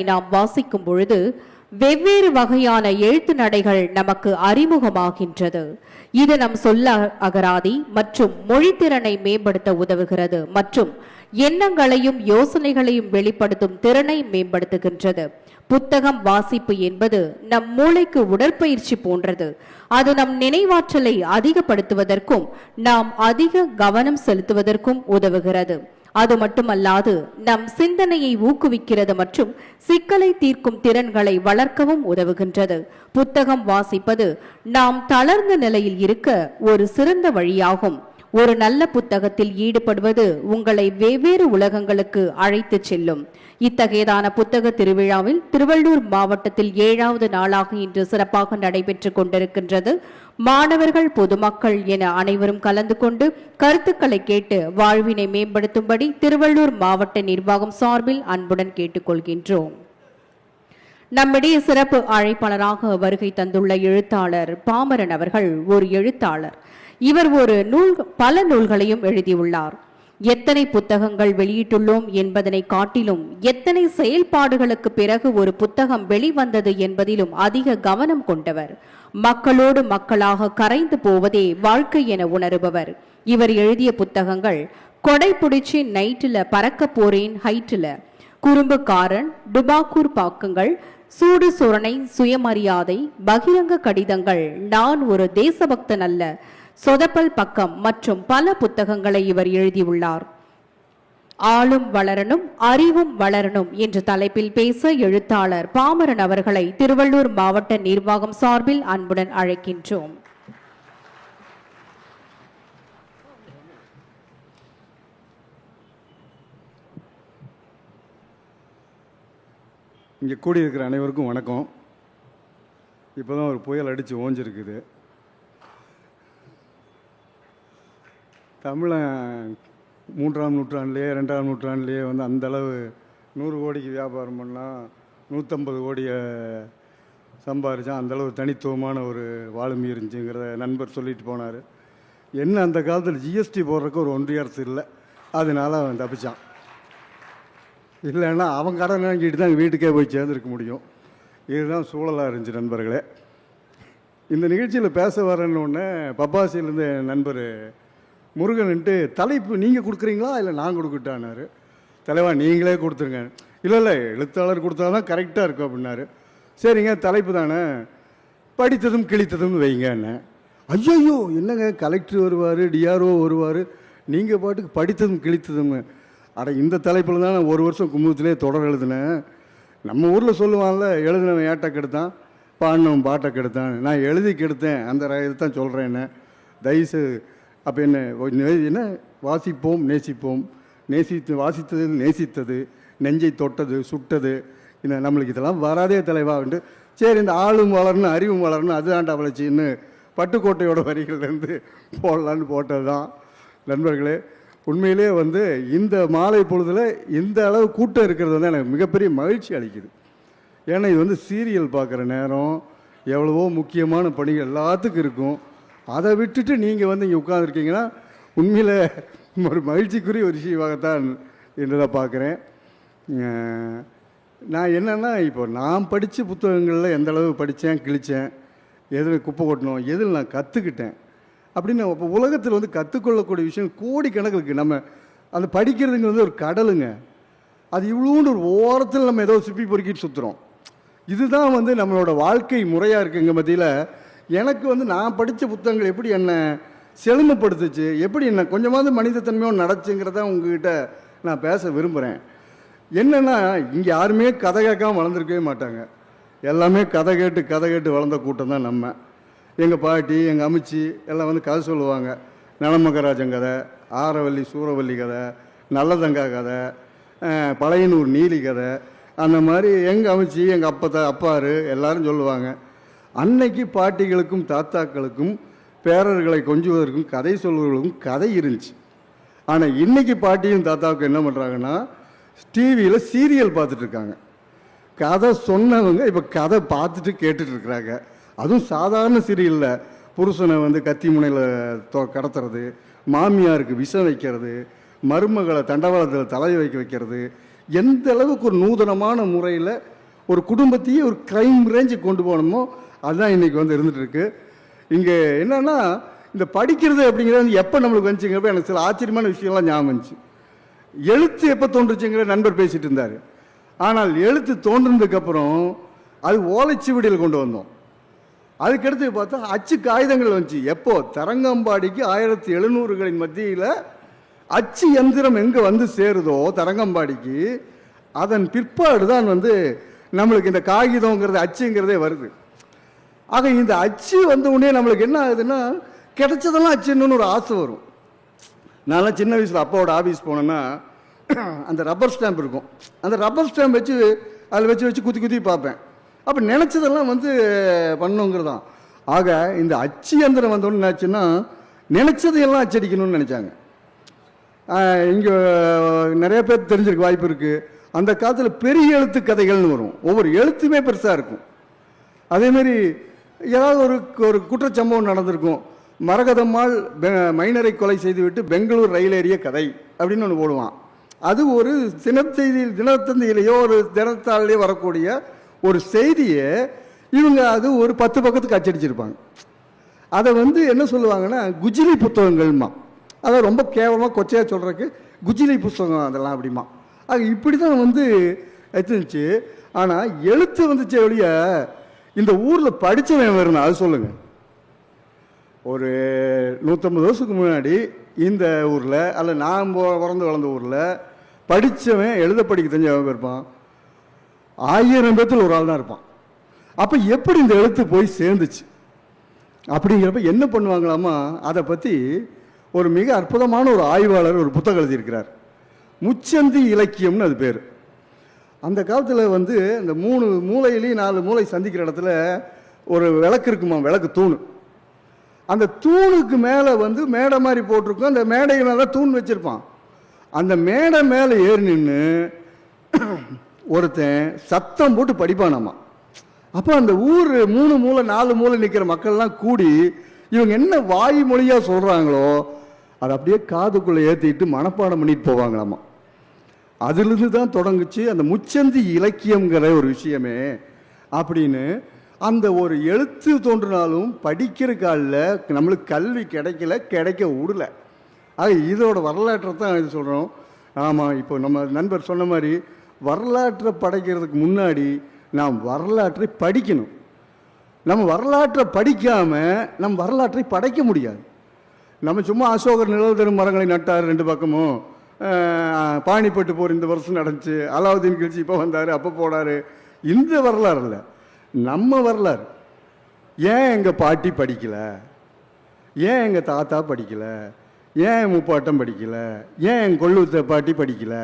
நாம் வாசிக்கும் பொழுது வெவ்வேறு வகையான எழுத்து நடைகள் நமக்கு அறிமுகமாகின்றது. இது நம் சொல்ல அகராதி மற்றும் மொழித்திறனை மேம்படுத்த உதவுகிறது மற்றும் எண்ணங்களையும் யோசனைகளையும் வெளிப்படுத்தும் திறனை மேம்படுத்துகின்றது. புத்தகம் வாசிப்பு என்பது நம் மூளைக்கு உடற்பயிற்சி போன்றது. அது நம் நினைவாற்றலை அதிகப்படுத்துவதற்கும் நாம் அதிக கவனம் செலுத்துவதற்கும் உதவுகிறது. அது மட்டுமல்லாது நம் சிந்தனையை ஊக்குவிக்கிறது மற்றும் சிக்கலை தீர்க்கும் திறன்களை வளர்க்கவும் உதவுகின்றது. புத்தகம் வாசிப்பது நாம் தளர்ந்த நிலையில் இருக்க ஒரு சிறந்த வழியாகும். ஒரு நல்ல புத்தகத்தில் ஈடுபடுவது உங்களை வெவ்வேறு உலகங்களுக்கு அழைத்து செல்லும். இத்தகையதான புத்தக திருவிழாவில் திருவள்ளூர் மாவட்டத்தில் 7வது நாளாக இன்று சிறப்பாக நடைபெற்று கொண்டிருக்கின்றது. மாணவர்கள், பொதுமக்கள் என அனைவரும் கலந்து கொண்டு கருத்துக்களை கேட்டு வாழ்வினை மேம்படுத்தும்படி திருவள்ளூர் மாவட்ட நிர்வாகம் சார்பில் அன்புடன் கேட்டுக்கொள்கின்றோம். நம்மிடையே சிறப்பு அழைப்பாளராக வருகை தந்துள்ள எழுத்தாளர் பாமரன் அவர்கள் ஒரு எழுத்தாளர். இவர் பல நூல்களையும் எழுதியுள்ளார். எத்தனை புத்தகங்கள் வெளியிட்டுள்ளோம் என்பதனை காட்டிலும் எத்தனை செயல்பாடுகளுக்கு பிறகு ஒரு புத்தகம் வெளிவந்தது என்பதிலும் அதிக கவனம் கொண்டவர். மக்களோடு மக்களாக கரைந்து போவதே வாழ்க்கை என உணருபவர். இவர் எழுதிய புத்தகங்கள் கொடை புடிச்சு நைட்டில் பறக்க போறேன் ஹைட்டில், குறும்புக்காரன், டுபாக்கூர் பாக்கங்கள், சூடு சுரணை, சுயமரியாதை, பகிரங்க கடிதங்கள், நான் ஒரு தேசபக்தன் அல்ல, சொதப்பல் பக்கம் மற்றும் பல புத்தகங்களை இவர் எழுதியுள்ளார். ஆளும் வளரணும் அறிவும் வளரணும் என்ற தலைப்பில் பேச எழுத்தாளர் பாமரன் அவர்களை திருவள்ளூர் மாவட்ட நிர்வாகம் சார்பில் அன்புடன் அழைக்கின்றோம். இங்கே கூடியிருக்கிற அனைவருக்கும் வணக்கம். இப்போதான் ஒரு புயல் அடித்து ஓஞ்சிருக்குது. தமிழன் 3ஆம் நூற்றாண்டுலேயே 2ஆம் நூற்றாண்டுலேயே அந்தளவு 100 கோடிக்கு வியாபாரம் பண்ணலாம், 150 கோடியை சம்பாரித்தான், அந்தளவு தனித்துவமான ஒரு ஆளுமை இருந்துச்சுங்கிறத நண்பர் சொல்லிட்டு போனார். என்ன அந்த காலத்தில் ஜிஎஸ்டி போடுறதுக்கு ஒரு ஒன்றிய அரசு இல்லை, அதனால அவன் தப்பிச்சான். இல்லைன்னா அவன் கடன் வாங்கிட்டு தான் வீட்டுக்கே போய் சேர்ந்துருக்க முடியும். இதுதான் சூழலாக இருந்துச்சு. நண்பர்களே, இந்த நிகழ்ச்சியில் பேச வரேன்னு பப்பாசியிலேருந்து நண்பர் முருகன்ட்டு தலைப்பு நீங்கள் கொடுக்குறீங்களா இல்லை நான் கொடுக்கட்டானாரு. தலைவா நீங்களே கொடுத்துருங்க. இல்லை எழுத்தாளர் கொடுத்தா தான் கரெக்டாக இருக்கும் அப்படின்னாரு. சரிங்க தலைப்பு தானே, படித்ததும் கிழித்ததும் வைங்கன்னு. ஐயோ என்னங்க கலெக்டர் வருவார், டிஆர்ஓ வருவார், நீங்கள் பாட்டுக்கு படித்ததும் கிழித்ததும்னு. அட இந்த தலைப்பில் தான் நான் 1 வருஷம் கும்பகத்திலே தொடர் எழுதினேன். நம்ம ஊரில் சொல்லுவான்ல, எழுதினவன் ஏட்டை கெடுத்தான், பாடினவன் பாட்டை கெடுத்தான். நான் எழுதி கெடுத்தேன், அந்த இதைத்தான் சொல்கிறேன்னு. தயவுசு அப்போ என்ன வாசிப்போம் நேசிப்போம், வாசித்தது நேசித்தது, நெஞ்சை தொட்டது சுட்டது, இன்னும் நம்மளுக்கு இதெல்லாம் வராதே தலைவான்ட்டு. சரி இந்த ஆளும் வளரணும் அறிவும் வளரணும் அதுதான்டா வளர்ச்சின்னு பட்டுக்கோட்டையோட வரிகள்லேருந்து போடலான்னு போட்டது தான். நண்பர்களே, உண்மையிலே இந்த மாலை பொழுதில் இந்த அளவு கூட்டம் இருக்கிறது எனக்கு மிகப்பெரிய மகிழ்ச்சி அளிக்குது. ஏன்னா இது சீரியல் பார்க்குற நேரம், எவ்வளவோ முக்கியமான பணிகள் எல்லாத்துக்கும் இருக்கும். அதை விட்டுட்டு நீங்கள் இங்கே உட்காந்துருக்கீங்கன்னா உண்மையில் ஒரு மகிழ்ச்சிக்குரிய ஒரு விஷயமாகத்தான் என்றதை பார்க்குறேன். நான் என்னென்னா, இப்போ நான் படித்த புத்தகங்களில் எந்த அளவு படித்தேன், கிழித்தேன், எதில் குப்பை கொட்டணும், எதில் நான் கற்றுக்கிட்டேன் அப்படின்னு. இப்போ உலகத்தில் கற்றுக்கொள்ளக்கூடிய விஷயம் கோடிக்கணக்கில் இருக்குது. நம்ம அந்த படிக்கிறதுங்கிறது ஒரு கடலுங்க. அது இவ்வளோன்னு ஒரு ஓரத்தில் நம்ம ஏதோ சிப்பி பொறுக்கிட்டு சுற்றுறோம். இதுதான் நம்மளோட வாழ்க்கை முறையாக இருக்குது. எங்கள் மத்தியில் எனக்கு நான் படித்த புத்தகங்கள் எப்படி என்னை செழுமைப்படுத்துச்சு, எப்படி என்ன கொஞ்சமாவது மனிதத்தன்மையோடு நடச்சுங்கிறத உங்ககிட்ட நான் பேச விரும்புகிறேன். என்னென்னா, இங்கே யாருமே கதை கேட்காம வளர்ந்துருக்கவே மாட்டாங்க. எல்லாமே கதை கேட்டு வளர்ந்த கூட்டம் தான் நம்ம. எங்கள் பாட்டி, எங்கள் அம்மிச்சி எல்லாம் கதை சொல்லுவாங்க. நலமகராஜன் கதை, ஆரவல்லி சூரவல்லி கதை, நல்லதங்கா கதை, பழையனூர் நீலி கதை, அந்த மாதிரி எங்கள் அம்மிச்சி, எங்கள் அப்பாரு எல்லாரும் சொல்லுவாங்க. அன்னைக்கு பாட்டிகளுக்கும் தாத்தாக்களுக்கும் பேரர்களை கொஞ்சுவதற்கும் கதை சொல்வதற்கும் கதை இருந்துச்சு. ஆனால் இன்றைக்கி பாட்டியும் தாத்தாவுக்கும் என்ன பண்ணுறாங்கன்னா, டிவியில் சீரியல் பார்த்துட்ருக்காங்க. கதை சொன்னவங்க இப்போ கதை பார்த்துட்டு கேட்டுட்ருக்குறாங்க. அதுவும் சாதாரண சீரியலில் புருஷனை கத்தி முனையில் கடத்துறது, மாமியாருக்கு விஷம் வைக்கிறது, மருமகளை தண்டவாளத்தில் தலை வைக்கிறது, எந்த அளவுக்கு ஒரு நூதனமான முறையில் ஒரு குடும்பத்தையே ஒரு கிரைம் ரேஞ்சுக்கு கொண்டு போகணுமோ அதுதான் இன்றைக்கி வந்து இருந்துகிட்டு இருக்கு. இங்கே என்னென்னா இந்த படிக்கிறது அப்படிங்கிறது எப்போ நம்மளுக்கு வந்துச்சுங்கிறப்ப எனக்கு சில ஆச்சரியமான விஷயம்லாம் ஞாபகம் வந்துச்சு. எழுத்து எப்போ தோன்றுச்சுங்கிற நண்பர் பேசிகிட்டு இருந்தார். ஆனால் எழுத்து தோன்றினதுக்கப்புறம் அது ஓலைச்சுவடியில் கொண்டு வந்தோம். அதுக்கடுத்து பார்த்தா அச்சு காகிதங்கள் வந்துச்சு. எப்போ தரங்கம்பாடிக்கு 1700களின் மத்தியில் அச்சு எந்திரம் எங்கே வந்து சேருதோ தரங்கம்பாடிக்கு, அதன் பிற்பாடு தான் வந்து நம்மளுக்கு இந்த காகிதங்கிறது அச்சுங்கிறதே வருது. ஆக இந்த அச்சு வந்த உடனே நம்மளுக்கு என்ன ஆகுதுன்னா கிடைச்சதெல்லாம் அச்சுன்னு ஒரு ஆசை வரும். நான்லாம் சின்ன வயசில் அப்பாவோட ஆஃபீஸ் போனேன்னா அந்த ரப்பர் ஸ்டாம்ப் இருக்கும். அந்த ரப்பர் ஸ்டாம்ப் வச்சு அதில் வச்சு குத்தி குத்தி பார்ப்பேன். அப்போ நினச்சதெல்லாம் வந்து பண்ணுங்கிறதான். ஆக இந்த அச்சு எந்திரம் வந்தோன்னு என்னாச்சுன்னா நினச்சதையெல்லாம் அச்சடிக்கணும்னு நினச்சாங்க. இங்கே நிறைய பேர் தெரிஞ்சிருக்க வாய்ப்பு இருக்குது. அந்த காலத்தில் பெரிய எழுத்து கதைகள்னு வரும். ஒவ்வொரு எழுத்துமே பெருசாக இருக்கும். அதேமாரி ஏதாவது ஒரு குற்றச்சம்பவம் நடந்திருக்கும். மரகதம்மாள் மைனரை கொலை செய்துவிட்டு பெங்களூர் ரயில் ஏறிய கதை அப்படின்னு ஒன்று போடுவான். அது ஒரு தினத்தந்தியிலேயோ ஒரு தினத்தாலேயோ வரக்கூடிய ஒரு செய்தியை இவங்க அது ஒரு 10 பக்கத்துக்கு அச்சடிச்சிருப்பாங்க. அதை வந்து என்ன சொல்லுவாங்கன்னா குஜிலி புத்தகங்கள்மா. அதை ரொம்ப கேவலமாக கொச்சையாக சொல்கிறதுக்கு குஜிலி புத்தகம் அதெல்லாம் அப்படிமா. அது இப்படி தான் வந்து எடுத்துச்சு. ஆனால் எழுத்து வந்துச்சே ஒழிய இந்த ஊரில் படித்தவன் வரணும். அது சொல்லுங்கள். ஒரு 150 வருஷத்துக்கு முன்னாடி இந்த ஊரில் அல்ல நான் பிறந்து வளர்ந்த ஊரில் படித்தவன் எழுத படிக்க தெரிஞ்சவன் இருப்பான் 1000 பேர்த்தில் ஒரு ஆள் தான் இருப்பான். அப்போ எப்படி இந்த எழுத்து போய் சேர்ந்துச்சு அப்படிங்கிறப்ப என்ன பண்ணுவாங்களாமா, அதை பற்றி ஒரு மிக அற்புதமான ஒரு ஆய்வாளர் ஒரு புத்தகம் எழுதியிருக்கிறார். முச்சந்தி இலக்கியம்னு அது பேர். அந்த காலத்தில் வந்து இந்த 3 மூலையிலையும் 4 மூலை சந்திக்கிற இடத்துல ஒரு விளக்கு இருக்குமா, விளக்கு தூண். அந்த தூணுக்கு மேலே வந்து மேடை மாதிரி போட்டிருக்கும். அந்த மேடை மேலே தூண் வச்சுருப்பான். அந்த மேடை மேலே ஏறி நின்று ஒருத்தன் சத்தம் போட்டு படிப்பானாமா. அப்போ அந்த ஊர் 3 மூலை 4 மூலை நிற்கிற மக்கள்லாம் கூடி இவங்க என்ன வாய்மொழியாக சொல்கிறாங்களோ அதை அப்படியே காதுக்குள்ளே ஏற்றிட்டு மனப்பாடம் பண்ணிட்டு போவாங்களாமா. அதிலிருந்து தான் தொடங்குச்சு அந்த முச்சந்தி இலக்கியங்கிற ஒரு விஷயமே. அப்படின்னு அந்த ஒரு எழுத்து தோன்றினாலும் படிக்கிற காலில் நம்மளுக்கு கல்வி கிடைக்க விடல. ஆக இதோட வரலாற்றை தான் இது சொல்கிறோம். ஆமாம், இப்போ நம்ம நண்பர் சொன்ன மாதிரி வரலாற்றை படைக்கிறதுக்கு முன்னாடி நாம் வரலாற்றை படிக்கணும். நம்ம வரலாற்றை படிக்காமல் நம்ம வரலாற்றை படைக்க முடியாது. நம்ம சும்மா அசோகர் நிழல் தரும் மரங்களை நட்டார் 2 பக்கமும், பாணிப்பட்டு போர் இந்த வருஷம் நடந்துச்சு, அலாவுதீன் கிழ்ச்சி இப்போ வந்தார் அப்போ போனார், இந்த வரலாறு இல்லை நம்ம வரலாறு. ஏன் எங்கள் பாட்டி படிக்கலை, ஏன் எங்கள் தாத்தா படிக்கலை, ஏன் என் முப்பாட்டம் படிக்கலை, ஏன் என் கொள்ளுத்த பாட்டி படிக்கலை.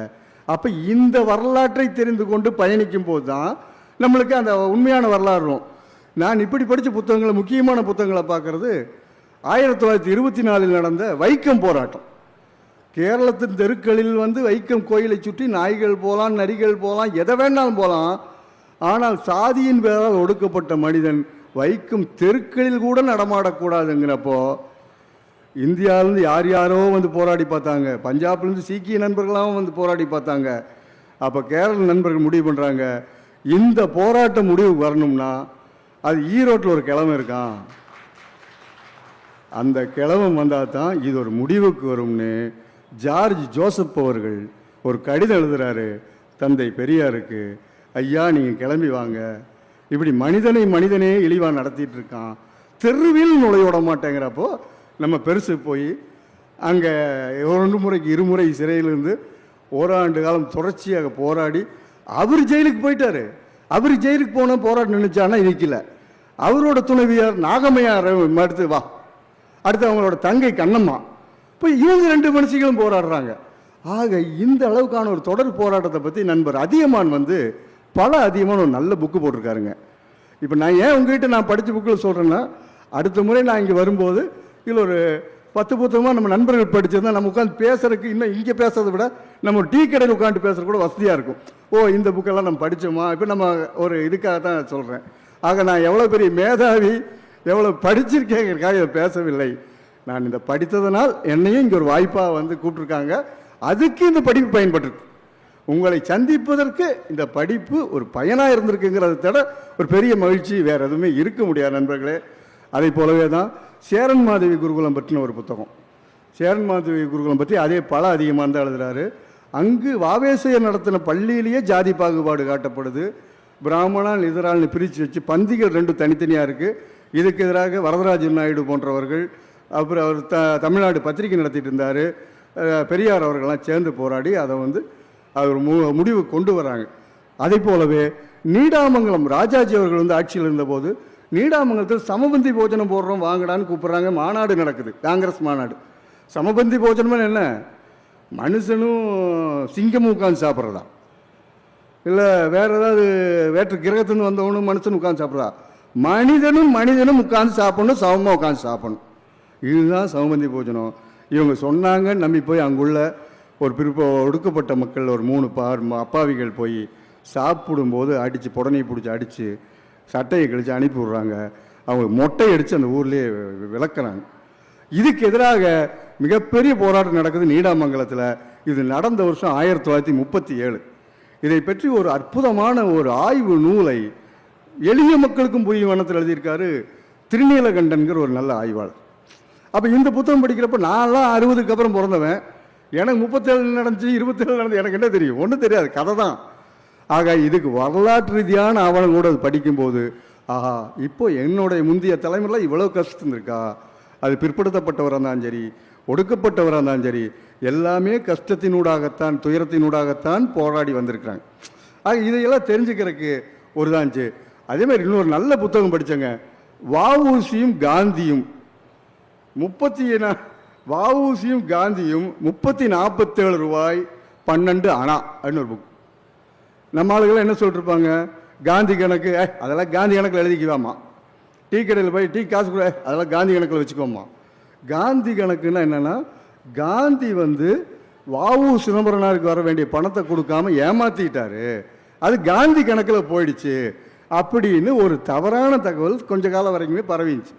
அப்போ இந்த வரலாற்றை தெரிந்து கொண்டு பயணிக்கும் போது தான் நம்மளுக்கு அந்த உண்மையான வரலாறு வரும். நான் இப்படி படித்த புத்தகங்களை முக்கியமான புத்தகங்களை பார்க்குறது 1924 நடந்த வைக்கம் போராட்டம். கேரளத்தின் தெருக்களில் வந்து வைக்கம் கோயிலை சுற்றி நாய்கள் போகலாம், நரிகள் போகலாம், எதை வேணாலும் போகலாம். ஆனால் சாதியின் பேரால் ஒடுக்கப்பட்ட மனிதன் வைக்கும் தெருக்களில் கூட நடமாடக்கூடாதுங்கிறப்போ இந்தியாவிலேருந்து யார் யாரோ வந்து போராடி பார்த்தாங்க. பஞ்சாப்லேருந்து சீக்கிய நண்பர்களாகவும் வந்து போராடி பார்த்தாங்க. அப்போ கேரள நண்பர்கள் முடிவு பண்ணுறாங்க, இந்த போராட்ட முடிவு வரணும்னா அது ஈரோட்டில் ஒரு கிழமை இருக்கான், அந்த கிழமை வந்தால் தான் இது ஒரு முடிவுக்கு வரும்னு ஜார்ஜ் ஜோசப் அவர்கள் ஒரு கடிதம் எழுதுகிறாரு தந்தை பெரியாருக்கு. ஐயா, நீங்கள் கிளம்பி வாங்க, இப்படி மனிதனே இழிவாக நடத்திட்டு இருக்கான், தெருவில் நுழையோட மாட்டேங்கிறப்போ நம்ம பெருசு போய் அங்கே 2 முறைக்கு 2 முறை சிறையிலிருந்து ஓராண்டு காலம் தொடர்ச்சியாக போராடி அவர் ஜெயிலுக்கு போயிட்டார். அவர் ஜெயிலுக்கு போன போராட்டம் நினைச்சானா நிற்கல. அவரோட துணைவியார் நாகம்மையார் அடுத்து வா, அடுத்து அவங்களோட தங்கை கண்ணம்மா, இப்போ இவங்க 2 மனுஷங்களும் போராடுறாங்க. ஆக இந்த அளவுக்கான ஒரு தொடர் போராட்டத்தை பற்றி நண்பர் அதியமான் வந்து அதிகமான ஒரு நல்ல புக்கு போட்டிருக்காருங்க. இப்போ நான் ஏன் உங்ககிட்ட நான் படித்த புக்கில் சொல்கிறேன்னா, அடுத்த முறை நான் இங்கே வரும்போது இதில் ஒரு 10 புத்தகமாக நம்ம நண்பர்கள் படிச்சிருந்தா நம்ம உட்காந்து பேசுறதுக்கு இன்னும் இங்கே பேசுறதை விட நம்ம டீ கடையில் உட்காந்து பேசுறது கூட வசதியாக இருக்கும். ஓ, இந்த புக்கெல்லாம் நம்ம படித்தோமா, இப்போ நம்ம ஒரு இதுக்காக தான் சொல்கிறேன். ஆக நான் எவ்வளோ பெரிய மேதாவி, எவ்வளோ படிச்சிருக்கேங்கிறதுக்காக பேசவில்லை. நான் இந்த படித்ததனால் என்னையும் இங்கே ஒரு வாய்ப்பாக வந்து கூப்பிட்ருக்காங்க. அதுக்கு இந்த படிப்பு பயன்பட்டுருக்கு. உங்களை சந்திப்பதற்கு இந்த படிப்பு ஒரு பயனாக இருந்திருக்குங்கிறத தவிர ஒரு பெரிய மகிழ்ச்சி வேறு எதுவுமே இருக்க முடியாது நண்பர்களே. அதை போலவே தான் சேரன் மாதவி குருகுலம் பற்றின ஒரு புத்தகம். சேரன் மாதவி குருகுலம் பற்றி அதே பல அதிகமாக தான் எழுதுகிறாரு. அங்கு வாவேசையர் நடத்தின பள்ளியிலேயே ஜாதி பாகுபாடு காட்டப்படுது. பிராமணால் இதரால்னு பிரித்து வச்சு பந்திகள் 2 தனித்தனியாக இருக்குது. இதுக்கு எதிராக வரதராஜன் நாயுடு போன்றவர்கள், அப்புறம் அவர் தமிழ்நாடு பத்திரிகை நடத்திட்டு இருந்தார், பெரியார் அவர்கள்லாம் சேர்ந்து போராடி அதை அவர் முடிவு கொண்டு வராங்க. அதே போலவே நீடாமங்கலம் ராஜாஜி அவர்கள் ஆட்சியில் இருந்தபோது நீடாமங்கலத்தில் சமபந்தி போஜனம் போடுறோம் வாங்கடான்னு கூப்பிட்றாங்க. மாநாடு நடக்குது, காங்கிரஸ் மாநாடு. சமபந்தி போஜனம் என்ன, மனுஷனும் சிங்கமும் உட்காந்து சாப்பிட்றதா, இல்லை வேற ஏதாவது வேற்று கிரகத்துலேருந்து வந்தவனும் மனுஷனும் உட்காந்து சாப்பிட்றதா? மனிதனும் உட்காந்து சாப்பிடணும், சமமாக உட்காந்து சாப்பிடணும். இதுதான் சமபந்தி போஜனம். இவங்க சொன்னாங்க, நம்பி போய் அங்குள்ள ஒரு ஒடுக்கப்பட்ட மக்கள் ஒரு 3 அப்பாவிகள் போய் சாப்பிடும்போது அடித்து புடனையை பிடிச்சி அடித்து சட்டையை கழித்து அனுப்பி விட்றாங்க. அவங்க மொட்டை அடித்து அந்த ஊர்லேயே விளக்குறாங்க. இதுக்கு எதிராக மிகப்பெரிய போராட்டம் நடக்குது நீடாமங்கலத்தில். இது நடந்த வருஷம் 1937. இதை பற்றி ஒரு அற்புதமான ஒரு ஆய்வு நூலை எளிய மக்களுக்கும் புரியும் வண்ணத்தில் எழுதியிருக்காரு திருநீலகண்டன்கிற ஒரு நல்ல ஆய்வாளர். அப்போ இந்த புத்தகம் படிக்கிறப்ப நான்லாம் 60க்கு அப்புறம் பிறந்தவன், எனக்கு 37 நடந்துச்சு 27 நடந்து எனக்கு என்ன தெரியும்? ஒன்றும் தெரியாது, கதை தான். ஆக இதுக்கு வரலாற்று ரீதியான ஆவணம் கூட அது படிக்கும்போது ஆஹா, இப்போ என்னுடைய முந்தைய தலைமுறையில் இவ்வளோ கஷ்டம் இருக்கா. அது பிற்படுத்தப்பட்டவராக இருந்தாலும் சரி, ஒடுக்கப்பட்டவராக இருந்தாலும் சரி, எல்லாமே கஷ்டத்தினூடாகத்தான் துயரத்தினூடாகத்தான் போராடி வந்திருக்கிறாங்க. ஆக இதையெல்லாம் தெரிஞ்சுக்கிறதுக்கு ஒரு தான்ச்சு. அதே மாதிரி இன்னொரு நல்ல புத்தகம் படித்தேங்க, வஉசியும் காந்தியும் 347 ரூபாய் 12 அணா அப்படின்னு ஒரு புக். நம்ம ஆளுகள் என்ன சொல்லிட்டுருப்பாங்க, காந்தி கணக்கு அதெல்லாம் காந்தி கணக்கில் எழுதிக்குவாமா. டீ கடையில் போய் டீ காசு கூட அதெல்லாம் காந்தி கணக்கில் வச்சுக்கோமா. காந்தி கணக்குன்னா என்னென்னா, காந்தி வஉ சிதம்பரனாருக்கு வர வேண்டிய பணத்தை கொடுக்காம ஏமாற்றிட்டாரு, அது காந்தி கணக்கில் போயிடுச்சு அப்படின்னு ஒரு தவறான தகவல் கொஞ்ச காலம் வரைக்குமே பரவிச்சு.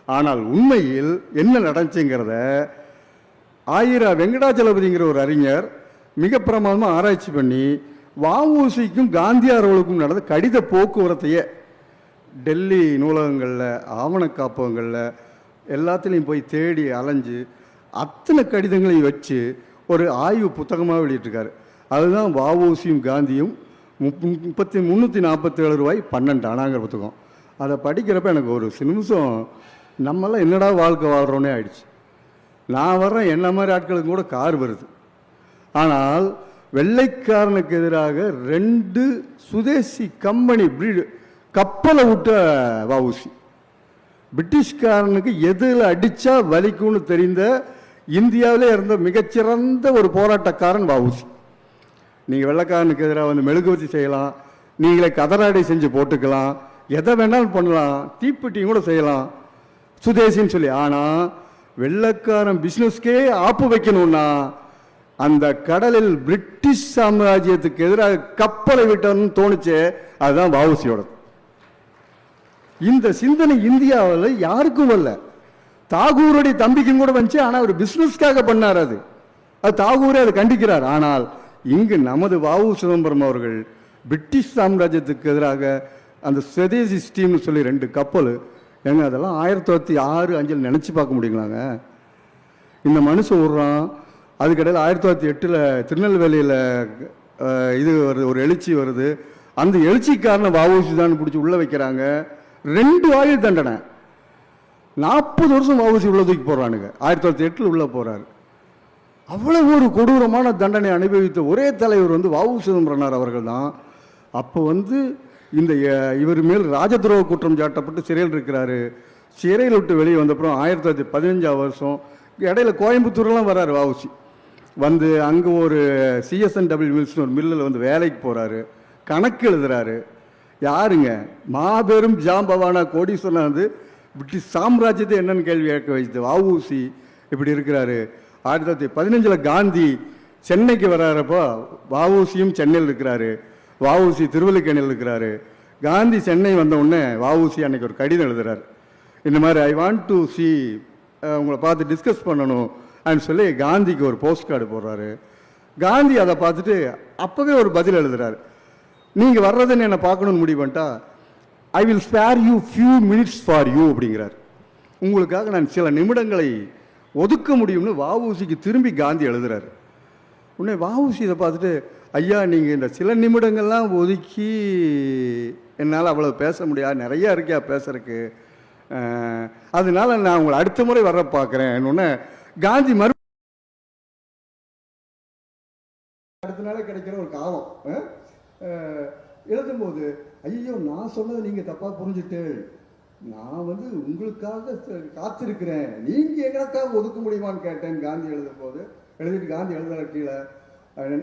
ஆனால் உண்மையில் என்ன நடந்துச்சுங்கிறத வெங்கடாச்சலபதிங்கிற ஒரு அறிஞர் மிக பிரமாதமாக ஆராய்ச்சி பண்ணி வஉசிக்கும் காந்தியார்களுக்கும் நடந்த கடித போக்குவரத்தையே டெல்லி நூலகங்களில் ஆவண காப்பகங்களில் எல்லாத்துலேயும் போய் தேடி அலைஞ்சு அத்தனை கடிதங்களையும் வச்சு ஒரு ஆய்வு புத்தகமாக வெளியிட்டிருக்காரு. அதுதான் வஉசியும் காந்தியும் 347 ரூபாய் 12 அணாங்கிற புத்தகம். அதை படிக்கிறப்ப எனக்கு ஒரு நிமிஷம் நம்மளாம் என்னடா வாழ்க்கை வாழ்கிறோன்னே ஆயிடுச்சு. நான் வர்றேன், என்ன மாதிரி ஆட்களுக்கு கூட கார் வருது. ஆனால் வெள்ளைக்காரனுக்கு எதிராக 2 சுதேசி கம்பெனி கப்பலை விட்ட வஉசி, பிரிட்டிஷ்காரனுக்கு எதில் அடித்தா வலிக்கும்னு தெரிந்த இந்தியாவிலே இருந்த மிகச்சிறந்த ஒரு போராட்டக்காரன் வஉசி. நீங்கள் வெள்ளைக்காரனுக்கு எதிராக மெழுகுவத்தி செய்யலாம், நீங்களே கதராடை செஞ்சு போட்டுக்கலாம், எதை வேணாலும் பண்ணலாம், தீப்பெட்டியும் கூட செய்யலாம் சுதேசின்னு சொல்லி. ஆனால் வெள்ளைக்காரன் பிஸ்னஸ்க்கே ஆப்பு வைக்கணும்னா அந்த கடலில் பிரிட்டிஷ் சாம்ராஜ்யத்துக்கு எதிராக கப்பலை விட்டன்னு தோணுச்சு. அதுதான் வஉசியோட. இந்த சிந்தனை இந்தியாவில் யாருக்கும் வரல. தாகூருடைய தம்பிக்கும் கூட வந்துச்சு, ஆனால் அவர் பிஸ்னஸ்க்காக பண்ணார். அது தாகூரே அதை கண்டிக்கிறார். ஆனால் இங்கு நமது வஉ சிதம்பரம் அவர்கள் பிரிட்டிஷ் சாம்ராஜ்யத்துக்கு எதிராக அந்த சுதேசி ஸ்டீம்னு சொல்லி 2 கப்பல் ஏங்க, அதெல்லாம் 1906, 5 நினச்சி பார்க்க முடியுங்களாங்க? இந்த மனுஷன் விடுறான். அதுக்கிடையில் 1908 திருநெல்வேலியில் இது வருது, ஒரு எழுச்சி வருது. அந்த எழுச்சிக்காரனை வஉசி தான் பிடிச்சி உள்ளே வைக்கிறாங்க. 2 ஆயுள் தண்டனை, 40 வருஷம் வஉசி உள்ள தூக்கி போடுறானுங்க. 1908 உள்ளே போகிறாரு. அவ்வளவு ஒரு கொடூரமான தண்டனை அனுபவித்த ஒரே தலைவர் வஉ சிதம்பரனார் அவர்கள் தான். அப்போ இந்த இவர் மேல் ராஜதுரோக குற்றம் சாட்டப்பட்டு சிறையில் இருக்கிறாரு. சிறையில் விட்டு வெளியே வந்தப்புறம் 1915 வருஷம் இடையில கோயம்புத்தூர்லாம் வர்றாரு வஉசி. அங்கே ஒரு CSNW மில்ஸ்னு ஒரு மில்லில் வேலைக்கு போகிறாரு, கணக்கு எழுதுறாரு. யாருங்க? மாபெரும் ஜாம்பவானா கோடீஸ்வரன் பிரிட்டிஷ் சாம்ராஜ்யத்தை என்னன்னு கேள்வி கேட்க வச்சுது வஉசி இப்படி இருக்கிறாரு. 1915 காந்தி சென்னைக்கு வர்றாரப்போ வஉசியும் சென்னையில் இருக்கிறாரு, வஉசி திருவல்லிக்கேணியில் இருக்கிறாரு. காந்தி சென்னை வந்த உடனே வஉசி அன்னைக்கு ஒரு கடிதம் எழுதுறாரு. இந்த மாதிரி ஐ வாண்ட் டு சி, உங்களை பார்த்து டிஸ்கஸ் பண்ணணும் அப்படின்னு சொல்லி காந்திக்கு ஒரு போஸ்ட் கார்டு போடுறாரு. காந்தி அதை பார்த்துட்டு அப்போவே ஒரு பதில் எழுதுறாரு. நீங்கள் வர்றதுன்னு என்னை பார்க்கணும்னு முடிவு பண்ணிட்டா I will spare you few minutes for you அப்படிங்கிறார். உங்களுக்காக நான் சில நிமிடங்களை ஒதுக்க முடியும்னு வஉசிக்கு திரும்பி காந்தி எழுதுறாரு. உடனே வஉசி இதை பார்த்துட்டு, ஐயா நீங்கள் இந்த சில நிமிடங்கள்லாம் ஒதுக்கி என்னால் அவ்வளோ பேச முடியாது, நிறையா இருக்கியா பேசுறதுக்கு, அதனால நான் உங்களை அடுத்த முறை வர பார்க்குறேன். உடனே காந்தி அடுத்த நாளே கிடைக்கிற ஒரு காலம் எழுதும்போது, ஐயோ நான் சொன்னதை நீங்கள் தப்பாக புரிஞ்சுட்டு, நான் உங்களுக்காக காத்திருக்கிறேன், நீங்கள் எங்களுக்காக ஒதுக்க முடியுமான்னு கேட்டேன் காந்தி எழுதும் போது. எழுதிட்டு காந்தி எழுதுற கீழே,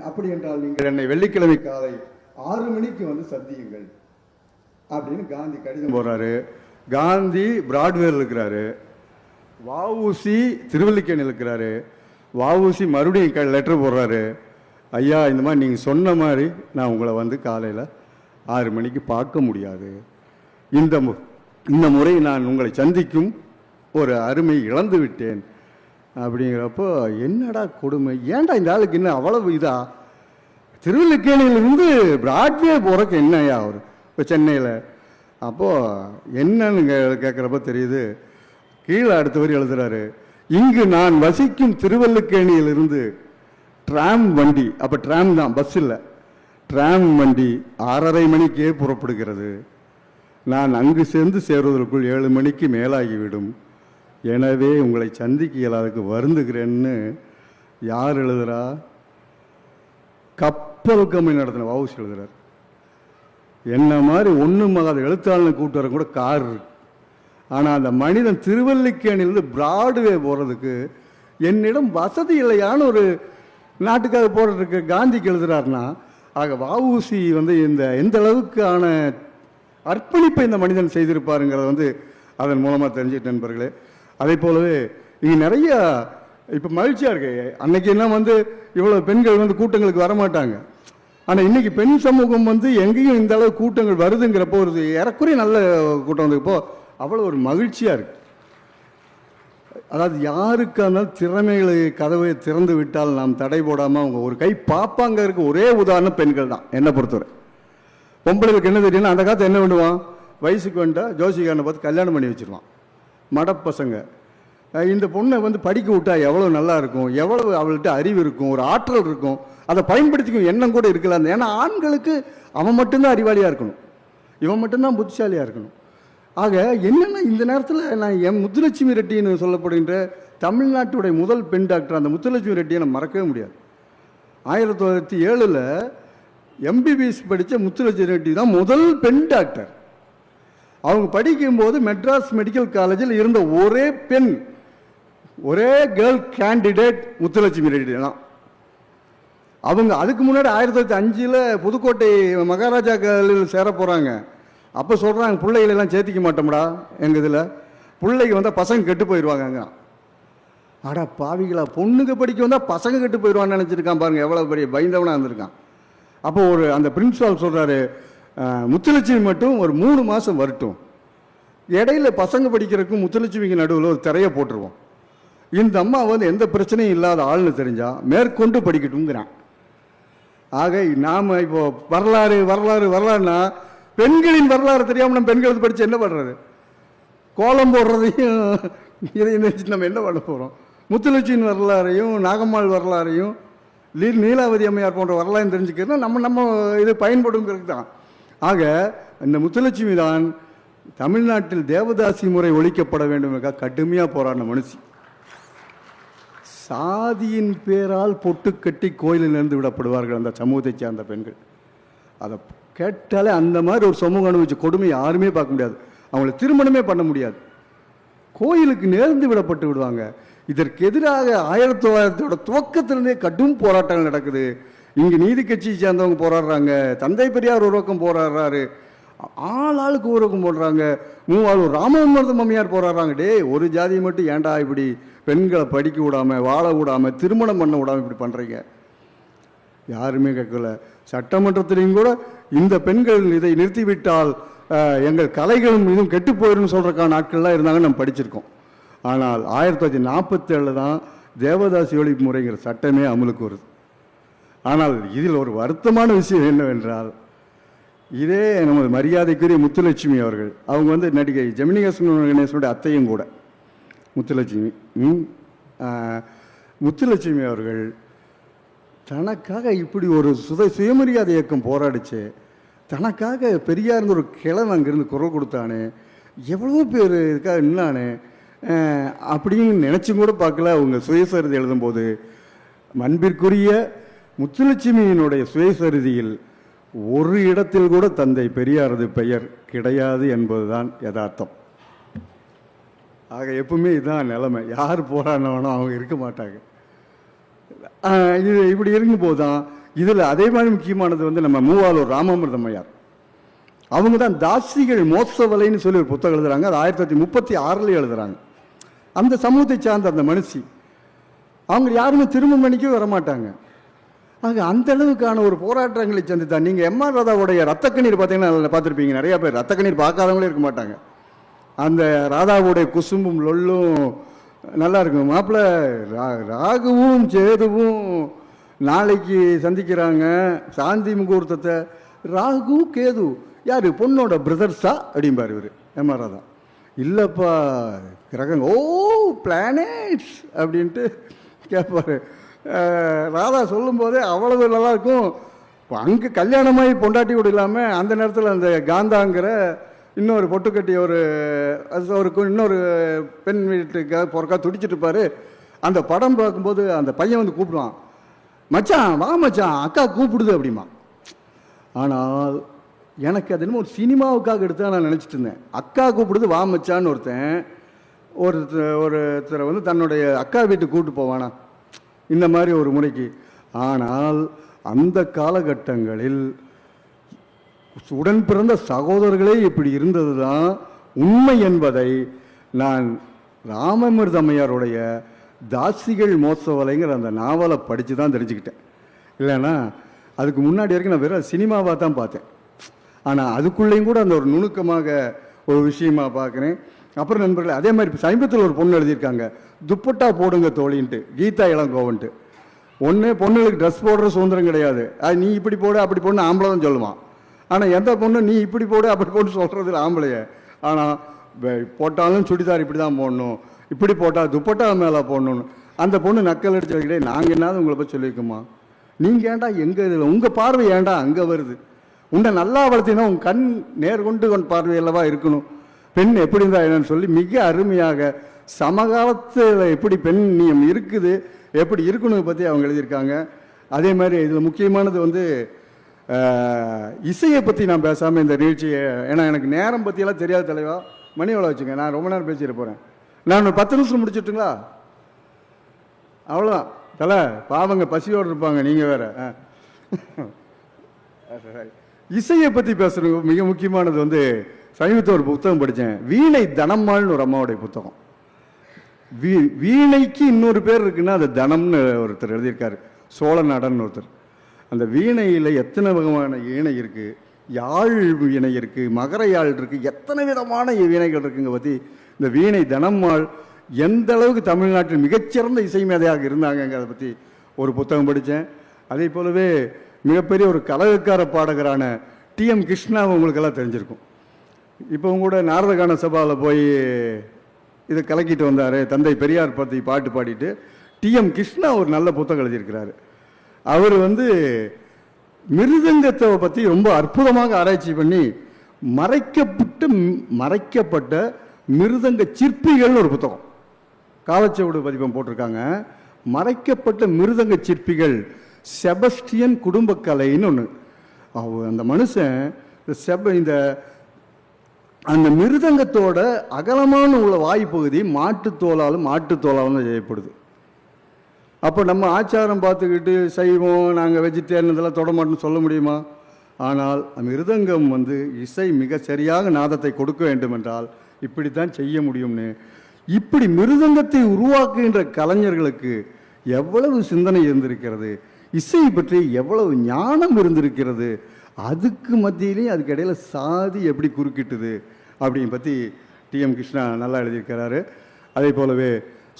அப்படி என்றால் நீங்கள் என்னை வெள்ளிக்கிழமை காலை 6 மணிக்கு சந்தியுங்கள் அப்படின்னு காந்தி கடிதம் போடுறாரு. காந்தி பிராட்வேல இருக்கிறாரு, வஉசி திருவல்லிக்கேணியில் இருக்கிறாரு. வஉசி மறுபடியும் லெட்டர் போடுறாரு, ஐயா இந்த மாதிரி நீங்கள் சொன்ன மாதிரி நான் உங்களை காலையில் 6 மணிக்கு பார்க்க முடியாது, இந்த முறை நான் உங்களை சந்திக்கும் ஒரு அருமை இழந்து விட்டேன் அப்படிங்கிறப்போ, என்னடா கொடுமை, ஏன்டா இந்த ஆளுக்கு என்ன அவ்வளவு இதா, திருவல்லிக்கேணியிலிருந்து பிராட்வே போகிறக்கு என்னையா அவர் இப்போ சென்னையில். அப்போது என்னன்னு கேட்குறப்ப தெரியுது, கீழே அடுத்த வரி எழுதுறாரு, இங்கு நான் வசிக்கும் திருவல்லிக்கேணியிலிருந்து ட்ராம் வண்டி, அப்போ ட்ராம் தான், பஸ் இல்லை, ட்ராம் வண்டி 6:30 மணிக்கே புறப்படுகிறது. நான் அங்கு சேர்ந்து சேருவதற்குள் 7 மணிக்கு மேலாகிவிடும். எனவே உங்களை சந்திக்க இயலாததுக்கு வருந்துகிறேன்னு யார் எழுதுறா? கப்பல் கம்பெனி நடத்தின வஉசி எழுதுறார். என்ன மாதிரி ஒன்றுமாகாத எழுத்தாளனை கூட்டு வர கூட கார் இருக்கு. ஆனால் அந்த மனிதன் திருவல்லிக்கேணியிலிருந்து பிராட்வே போகிறதுக்கு என்னிடம் வசதி இல்லையான்னு ஒரு நாட்டுக்காக போடுறதுக்கு காந்திக்கு எழுதுறாருன்னா, ஆக வஉசி இந்த எந்த அளவுக்கான அர்ப்பணிப்பை இந்த மனிதன் செய்திருப்பாருங்கிறத அதன் மூலமாக தெரிஞ்சுட்டு நண்பர்களே. அதே போலவே இங்கே நிறைய இப்போ மகிழ்ச்சியாக இருக்கு. அன்னைக்கு என்ன இவ்வளோ பெண்கள் கூட்டங்களுக்கு வரமாட்டாங்க. ஆனால் இன்னைக்கு பெண் சமூகம் எங்கேயும் இந்த அளவு கூட்டங்கள் வருதுங்கிறப்போ ஒரு ஏறக்குறைய நல்ல கூட்டம் வந்தப்போ அவ்வளோ ஒரு மகிழ்ச்சியாக இருக்கு. அதாவது யாருக்காக இருந்தாலும் திறமைகளை கதவை திறந்து விட்டால் நாம் தடை போடாமல் அவங்க ஒரு கை பார்ப்பாங்க. இருக்க ஒரே உதாரணம் பெண்கள் தான் என்னை பொறுத்தவரை. பொம்பளைகளுக்கு என்ன தெரியும்னா, அந்த காலத்தை என்ன பண்ணுவான், வயசுக்கு வந்தா ஜோசிகாரனை பார்த்து கல்யாணம் பண்ணி வச்சிருவான். மடப்பசங்க இந்த பொண்ணை படிக்க விட்டா எவ்வளோ நல்லா இருக்கும், எவ்வளவு அவள்கிட்ட அறிவு இருக்கும், ஒரு ஆற்றல் இருக்கும், அதை பயன்படுத்திக்கும் எண்ணம் கூட இருக்கலாம். ஏன்னா ஆண்களுக்கு அவன் மட்டும்தான் அறிவாளியாக இருக்கணும், இவன் மட்டும்தான் புத்திசாலியாக இருக்கணும். ஆக என்னென்னா இந்த நேரத்தில் நான் எம் முத்துலட்சுமி ரெட்டின்னு சொல்லப்படுகின்ற தமிழ்நாட்டுடைய முதல் பெண் டாக்டர் அந்த முத்துலட்சுமி ரெட்டியை நான் மறக்கவே முடியாது. 1907 எம்பிபிஎஸ் படித்த முத்துலட்சுமி ரெட்டி தான் முதல் பெண் டாக்டர். அவங்க படிக்கும்போது மெட்ராஸ் மெடிக்கல் காலேஜில் இருந்த ஒரே பெண், ஒரே கேர்ள் கேண்டிடேட் முத்துலட்சுமி ரெட்டி தான். அவங்க அதுக்கு முன்னாடி 1905 புதுக்கோட்டை மகாராஜா கல்லூரியில் சேர போகிறாங்க. அப்போ சொல்கிறாங்க, பிள்ளைகளெல்லாம் சேர்த்திக்க மாட்டோம்டா எங்கள் இதில், பிள்ளைக்கு வந்தால் பசங்க கெட்டு போயிடுவாங்க. ஆடா பாவிகளா, பொண்ணுக்கு படிக்க வந்தால் பசங்க கெட்டு போயிடுவான்னு நினச்சிருக்கான் பாருங்கள், எவ்வளோ பெரிய பயந்தவனாக இருந்திருக்கான். அப்போ அந்த பிரின்சிபால் சொல்கிறாரு, முத்துலட்சுமி மட்டும் ஒரு 3 மாதம் வரட்டும், இடையில பசங்க படிக்கிறதுக்கும் முத்துலட்சுமிக்கு நடுவில் ஒரு திரையை போட்டுருவோம், இந்த அம்மா எந்த பிரச்சனையும் இல்லாத ஆள்னு தெரிஞ்சா மேற்கொண்டு படிக்கட்டும்ங்கிறான். ஆக நாம் இப்போ வரலாறுனா பெண்களின் வரலாறு தெரியாமல் நம்ம பெண்களுக்கு படித்து என்ன பண்ணுறது, கோலம் போடுறதையும் இதையும் நினச்சி நம்ம என்ன பண்ண போகிறோம். முத்துலட்சுமியின் வரலாறையும் நாகம்மாள் வரலாறையும் நீலாவதி அம்மையார் போன்ற வரலாறு தெரிஞ்சுக்கிறதுனா நம்ம இது பயன்படுங்கிறது தான். ஆக இந்த முத்துலட்சுமி தான் தமிழ்நாட்டில் தேவதாசி முறை ஒழிக்கப்பட வேண்டும் என்ற கடுமையாக போராடின மனுஷி. சாதியின் பேரால் பொட்டு கட்டி கோயிலில் இருந்து விடப்படுவார்கள் அந்த சமூகத்தை சேர்ந்த பெண்கள். அதை கேட்டாலே அந்த மாதிரி ஒரு சமூகம் அனுபவிச்ச கொடுமை யாருமே பார்க்க முடியாது. அவங்கள திருமணமே பண்ண முடியாது, கோயிலுக்கு நேர்ந்து விடப்பட்டு விடுவாங்க. இதற்கு எதிராக 1900 துவக்கத்திலிருந்தே கடும் போராட்டங்கள் நடக்குது. இங்கே நீதி கட்சியை சேர்ந்தவங்க போராடுறாங்க, தந்தை பெரியார் ஒரு பக்கம் போராடுறாரு, ஆளுக்கு ஒரு பக்கம் போடுறாங்க, மூவாளூர் ராமநாதன் மம்மியார் போராடுறாங்க. ஒரு ஜாதியை மட்டும் ஏன்டா இப்படி பெண்களை படிக்க விடாமல் வாழ விடாமல் திருமணம் பண்ண விடாமல் இப்படி பண்ணுறீங்க, யாருமே கேட்கல. சட்டமன்றத்திலையும் கூட இந்த பெண்கள் இதை நிறுத்திவிட்டால் எங்கள் கலைகளும் இதுவும் கெட்டு போயிடும் சொல்கிறக்கான நாட்கள்லாம் இருந்தாங்க, நம்ம படிச்சிருக்கோம். ஆனால் 1947 தான் தேவதாசி ஒழிப்பு முறைங்கிற சட்டமே அமலுக்கு வருது. ஆனால் இதில் ஒரு வருத்தமான விஷயம் என்னவென்றால், இதே நமது மரியாதைக்குரிய முத்துலட்சுமி அவர்கள், அவங்க வந்து நடிகை ஜெமினி கணேசனுடைய அத்தையும் கூட முத்துலட்சுமி. முத்துலட்சுமி அவர்கள் தனக்காக இப்படி ஒரு சுயமரியாதை இயக்கம் போராடிச்சு, தனக்காக பெரியார்னு ஒரு கிழமை அங்கேருந்து குரல் கொடுத்தானே, எவ்வளோ பேர் இதுக்காக நின்னானே அப்படின்னு நினச்சும் கூட பார்க்கல. அவங்க சுயசரிதை எழுதும்போது அன்பிற்குரிய முத்துலட்சுமியினுடைய சுயசரிதியில் ஒரு இடத்தில் கூட தந்தை பெரியாரது பெயர் கிடையாது என்பதுதான் யதார்த்தம். ஆக எப்பவுமே இதுதான் நிலைமை. யார் போராடினவனோ அவங்க இருக்க மாட்டாங்க. இது இப்படி இருக்கும்போது தான் இதில் அதே மாதிரி முக்கியமானது வந்து நம்ம மூவாலூர் ராமாமிர்தம்மையார். அவங்க தான் தாசிகள் மோசவலைன்னு சொல்லி ஒரு புத்தகம் எழுதுறாங்க. அது 1936 எழுதுறாங்க. அந்த சமூகத்தை சார்ந்த அந்த மனுஷி, அவங்க யாருமே திருமணம் பண்ணிக்கவே வரமாட்டாங்க. ஆக அந்த அளவுக்கான ஒரு போராட்டங்களை சந்தித்தான். நீங்கள் எம்ஆர் ராதாவுடைய ரத்த கண்ணீர் பார்த்தீங்கன்னா பார்த்துருப்பீங்க. நிறைய பேர் ரத்த கண்ணீர் பார்க்காதவங்களே இருக்க மாட்டாங்க. அந்த ராதாவுடைய குசும்பும் லொல்லும் நல்லா இருக்கும். மாப்பிள்ள ராகுவும் சேதுவும் நாளைக்கு சந்திக்கிறாங்க சாந்தி முகூர்த்தத்தை. ராகு கேது யாரு? பொண்ணோட பிரதர்ஸா அப்படிம்பார் இவர் எம்ஆர் ராதா. இல்லைப்பா கிரகம், ஓ பிளானேட்ஸ் அப்படின்ட்டு கேட்பாரு. ராதா சொல்லும் போதே அவ்வளவு நல்லா இருக்கும். அங்கே கல்யாணமாகி பொண்டாட்டி கூட இல்லாமல் அந்த நேரத்தில் அந்த காந்தாங்கிற இன்னொரு பொட்டுக்கட்டி ஒரு இன்னொரு பெண் வீட்டுக்காக பொறக்கா துடிச்சிட்டு இருப்பாரு. அந்த படம் பார்க்கும்போது அந்த பையன் வந்து கூப்பிடுவான், மச்சான் வா மச்சான் அக்கா கூப்பிடுது அப்படிமா. ஆனால் எனக்கு அது என்னமோ ஒரு சினிமாவுக்காக எடுத்து நான் நினச்சிட்டு இருந்தேன். அக்கா கூப்பிடுது வா மச்சான்னு ஒருத்தரை வந்து தன்னுடைய அக்கா வீட்டுக்கு கூப்பிட்டு போவானா இந்த மாதிரி ஒரு முறைக்கு. ஆனால் அந்த காலகட்டங்களில் உடன் பிறந்த சகோதரர்களே இப்படி இருந்தது தான் உண்மை என்பதை நான் ராமாமிர்தம்மையாருடைய தாசிகள் மோசவலைங்கிற அந்த நாவலை படித்து தான் தெரிஞ்சுக்கிட்டேன். இல்லைன்னா அதுக்கு முன்னாடி வரைக்கும் நான் வெறும் சினிமாவாக தான் பார்த்தேன். ஆனால் அதுக்குள்ளேயும் கூட அந்த ஒரு நுணுக்கமாக ஒரு விஷயமா பார்க்குறேன். அப்புறம் நண்பர்கள் அதே மாதிரி சமீபத்தில் ஒரு பொண்ணு எழுதியிருக்காங்க, துப்பட்டா போடுங்க தோழின்ட்டு, கீதா இளங்கோவன்ட்டு. ஒன்று பொண்ணுகளுக்கு ட்ரெஸ் போடுற சுதந்திரம் கிடையாது. அது நீ இப்படி போடு அப்படி போடணும் ஆம்பளை தான் சொல்லுவான். ஆனால் எந்த பொண்ணு நீ இப்படி போடு அப்படி போட்டு சொல்கிறதில்ல ஆம்பளைய. ஆனால் போட்டாலும் சுடிதார் இப்படி தான் போடணும், இப்படி போட்டால் துப்பட்டா மேலே போடணும்னு அந்த பொண்ணு நக்கல் அடிச்சு வைக்கிட்டே, நாங்கள் என்னது உங்களை போய் சொல்லியிருக்கோமா? நீங்கள் ஏன்டா எங்கே இதில் உங்கள் பார்வை ஏன்டா அங்கே வருது? உன்னை நல்லா வளர்த்தினா உன் கண் நேர்கொண்டு பார்வையல்லவா இருக்கணும். பெண் எப்படி இருந்தா என்னன்னு சொல்லி மிக அருமையாக சமகாலத்தில் எப்படி பெண் நியம் இருக்குது எப்படி இருக்கணும் பற்றி அவங்க எழுதியிருக்காங்க. அதே மாதிரி இதில் முக்கியமானது வந்து இசையை பற்றி நான் பேசாமல் இந்த நிகழ்ச்சியை, ஏன்னா எனக்கு நேரம் பற்றியெல்லாம் தெரியாத தலைவா, மணி எவ்வளோ வச்சுங்க, நான் ரொம்ப நேரம் பேசிட்டு போகிறேன். நான் ஒரு 10 நிமிஷம் முடிச்சுட்டுங்களா? அவ்வளோதான் தலை, பாவங்க பசியோடு இருப்பாங்க, நீங்கள் வேற. இசையை பற்றி பேசுகிறவங்க மிக முக்கியமானது வந்து சமீபத்தில் ஒரு புத்தகம் படித்தேன், வீணை தனம்மாள்னு ஒரு அம்மாவுடைய புத்தகம். வீணைக்கு இன்னொரு பேர் இருக்குன்னா அது தனம்னு ஒருத்தர் எழுதியிருக்காரு, சோழநாடன் ஒருத்தர். அந்த வீணையில் எத்தனை விதமான வீணை இருக்குது, யாழ் வீணை இருக்குது, மகர யாழ் இருக்குது, எத்தனை விதமான வீணைகள் இருக்குங்க பற்றி இந்த வீணை தனம்மாள் எந்த அளவுக்கு தமிழ்நாட்டில் மிகச்சிறந்த இசை மேதையாக இருந்தாங்கங்கிறத பற்றி ஒரு புத்தகம் படித்தேன். அதே போலவே மிகப்பெரிய ஒரு கலகக்கார பாடகரான டிஎம் கிருஷ்ணா உங்களுக்கெல்லாம் தெரிஞ்சிருக்கும். இப்போ கூட நாரதகான சபாவில் போய் இதை கலக்கிட்டு வந்தார், தந்தை பெரியார் பற்றி பாட்டு பாடிட்டு. டிஎம் கிருஷ்ணா ஒரு நல்ல புத்தகம் எழுதியிருக்கிறாரு. அவர் வந்து மிருதங்கத்தை பற்றி ரொம்ப அற்புதமாக ஆராய்ச்சி பண்ணி மறைக்கப்பட்ட மிருதங்க சிற்பிகள்னு ஒரு புத்தகம் காலச்சுவடு பதிப்பம் போட்டிருக்காங்க. மறைக்கப்பட்ட மிருதங்க சிற்பிகள், செபஸ்டியன் குடும்பக்கலைன்னு ஒன்று. அந்த மனுஷன் இந்த அந்த மிருதங்கத்தோட அகலமான உள்ள வாய்ப்பகுதி மாட்டுத்தோலாலும் தான் செய்யப்படுது. அப்போ நம்ம ஆச்சாரம் பார்த்துக்கிட்டு செய்வோம், நாங்கள் வெஜிடேரியன் இதெல்லாம் தொட மாட்டோம்னு சொல்ல முடியுமா? ஆனால் மிருதங்கம் வந்து இசை மிக சரியாக நாதத்தை கொடுக்க வேண்டும் என்றால் இப்படித்தான் செய்ய முடியும்னு, இப்படி மிருதங்கத்தை உருவாக்குகின்ற கலைஞர்களுக்கு எவ்வளவு சிந்தனை இருந்திருக்கிறது, இசை பற்றி எவ்வளவு ஞானம் இருந்திருக்கிறது, அதுக்கு மத்தியிலையும் அதுக்கு இடையில சாதி எப்படி குறுக்கிட்டுது அப்படின்னு பற்றி டிஎம் கிருஷ்ணா நல்லா எழுதியிருக்கிறாரு. அதே போலவே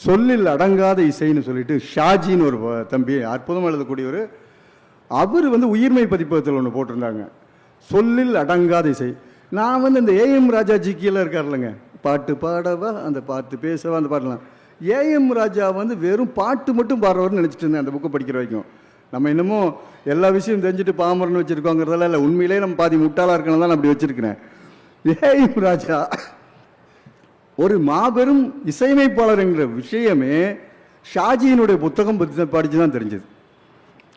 சொல்லில் அடங்காத இசைன்னு சொல்லிட்டு ஷாஜின்னு ஒரு தம்பி அற்புதமாக எழுதக்கூடியவர். அவர் வந்து உயிர்மை பதிப்பகத்தில் ஒன்று போட்டிருந்தாங்க, சொல்லில் அடங்காத இசை. நான் வந்து இந்த ஏஎம் ராஜா ஜிக்கியெல்லாம் இருக்கார்லங்க, பாட்டு பாடவா அந்த பாட்டு பேசவா அந்த பாட்டெலாம், ஏஎம் ராஜா வந்து வெறும் பாட்டு மட்டும் பாடுறவர்னு நினச்சிட்டு இருந்தேன் அந்த புக்கை படிக்கிற வரைக்கும். நம்ம இன்னமும் எல்லா விஷயம் தெரிஞ்சுட்டு பாமரன்னு வச்சுருக்கோங்கிறதால இல்லை, உண்மையிலே நம்ம பாதி முட்டாளாக இருக்கணும் தான் நான் அப்படி வச்சுருக்கிறேன். ஏஎம் ராஜா ஒரு மாபெரும் இசையமைப்பாளர் என்கிற விஷயமே ஷாஜியினுடைய புத்தகம் படித்து தான் தெரிஞ்சது.